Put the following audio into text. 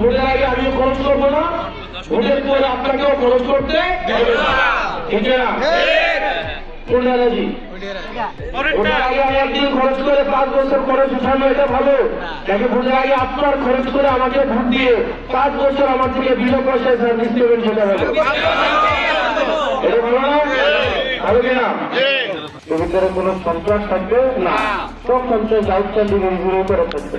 ভোটের আগে আমিও খরচ করবো না, ভোটের পরে আপনাকেও খরচ করতে হবে না, ঠিক না? ভোটের আগে আমার দিন খরচ করে 5 বছর খরচ উঠানো এটা ভালো নাকি ভোটের আগে আপনার খরচ করে আমাকে ভোট দিয়ে 5 বছর আমার থেকে বিনা পয়সায় সার্ভিস দেবেন সেটা ভালো? এটা ভালো না? ভালো কিনা? এর ভিতরে কোন সন্ত্রাস থাকবে না, সব সন্ত্রাস আউটস্ট্যান্ডিং করে থাকবে।